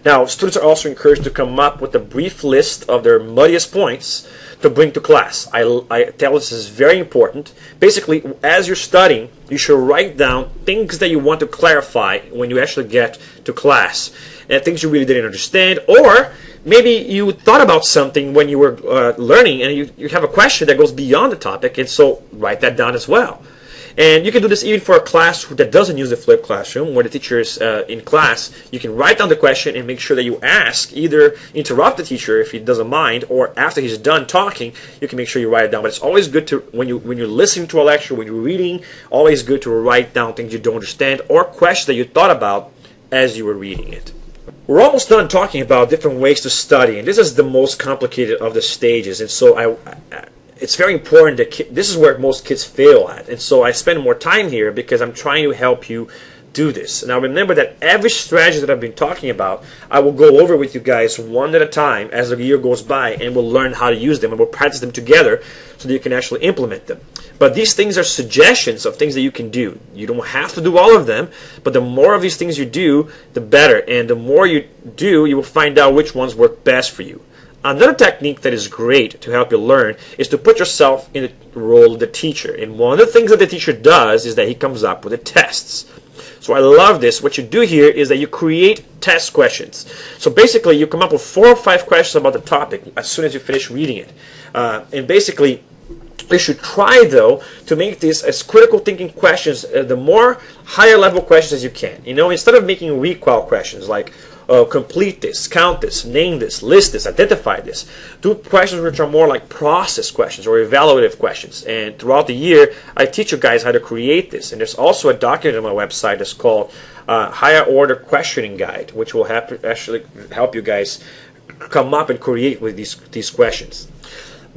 Now, students are also encouraged to come up with a brief list of their muddiest points to bring to class. I tell this is very important. Basically, as you're studying, you should write down things that you want to clarify when you actually get to class, and things you really didn't understand, or maybe you thought about something when you were learning and you have a question that goes beyond the topic, and so write that down as well. And you can do this even for a class that doesn't use the flipped classroom, where the teacher is in class. You can write down the question and make sure that you ask, either interrupt the teacher if he doesn't mind, or after he's done talking, you can make sure you write it down. But it's always good to, when you're listening to a lecture, when you're reading, always good to write down things you don't understand or questions that you thought about as you were reading it. We're almost done talking about different ways to study, and this is the most complicated of the stages. And so it's very important that this is where most kids fail at, and so I spend more time here because I'm trying to help you do this. Now remember that every strategy that I've been talking about, I will go over with you guys one at a time as the year goes by, and we'll learn how to use them, and we'll practice them together so that you can actually implement them. But these things are suggestions of things that you can do. You don't have to do all of them, but the more of these things you do, the better. And the more you do, you will find out which ones work best for you. Another technique that is great to help you learn is to put yourself in the role of the teacher. And one of the things that the teacher does is that he comes up with the tests. So I love this. What you do here is that you create test questions. So basically, you come up with 4 or 5 questions about the topic as soon as you finish reading it. And basically, you should try, though, to make this as critical thinking questions, the more higher level questions as you can. You know, instead of making recall questions like complete this, count this, name this, list this, identify this. Do questions which are more like process questions or evaluative questions. And throughout the year, I teach you guys how to create this. And there's also a document on my website that's called Higher Order Questioning Guide, which will actually help you guys come up and create with these questions.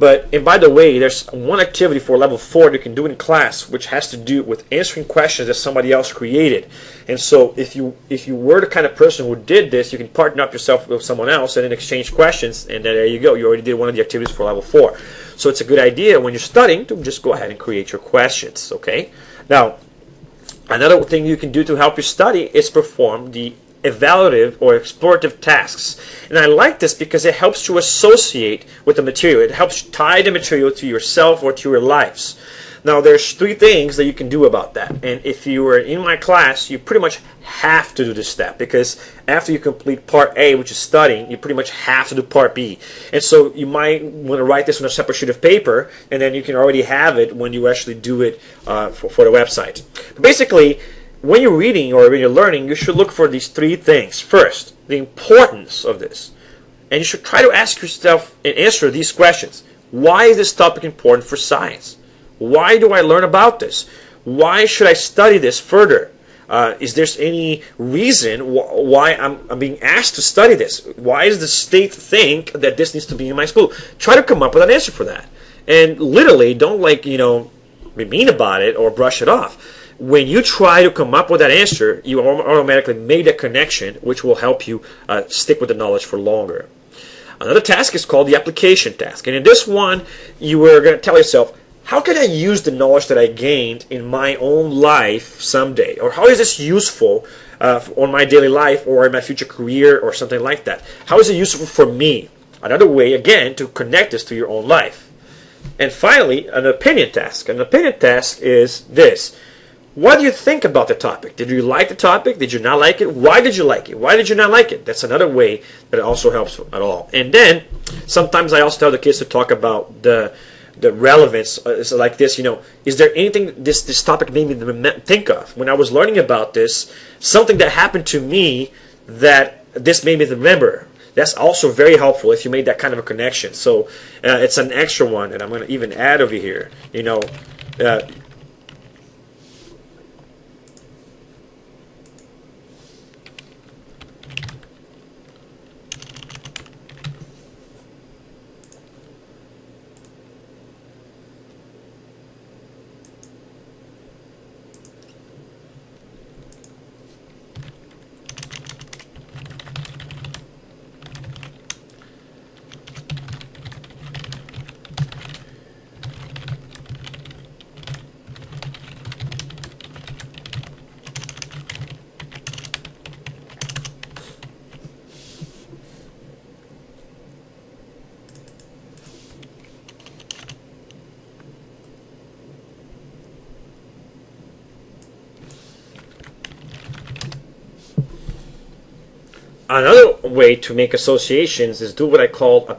And by the way, there's one activity for level 4 that you can do in class, which has to do with answering questions that somebody else created. And so if you were the kind of person who did this, you can partner up yourself with someone else and then exchange questions, and then there you go. You already did one of the activities for level 4. So it's a good idea when you're studying to just go ahead and create your questions, okay? Now, another thing you can do to help you study is perform the evaluative or explorative tasks. And I like this because it helps you associate with the material. It helps tie the material to yourself or to your lives. Now there's 3 things that you can do about that. And if you were in my class, you pretty much have to do this step, because after you complete part A, which is studying, you pretty much have to do part B. And so you might want to write this on a separate sheet of paper, and then you can already have it when you actually do it for the website. But basically, when you're reading or when you're learning, you should look for these 3 things. First, the importance of this. And you should try to ask yourself and answer these questions. Why is this topic important for science? Why do I learn about this? Why should I study this further? Is there any reason why I'm being asked to study this? Why does the state think that this needs to be in my school? Try to come up with an answer for that. And literally, don't be mean about it or brush it off. When you try to come up with that answer, you automatically made a connection, which will help you stick with the knowledge for longer. Another task is called the application task. And in this one, you are going to tell yourself, how can I use the knowledge that I gained in my own life someday? Or how is this useful on my daily life or in my future career or something like that? How is it useful for me? Another way, again, to connect this to your own life. And finally, an opinion task. An opinion task is this. What do you think about the topic? Did you like the topic? Did you not like it? Why did you like it? Why did you not like it? That's another way that it also helps at all. And then sometimes I also tell the kids to talk about the relevance. It's like this, is there anything this topic made me think of? When I was learning about this, something that happened to me that this made me remember. That's also very helpful if you made that kind of a connection. So it's an extra one, and I'm going to even add over here. Another way to make associations is do what I call a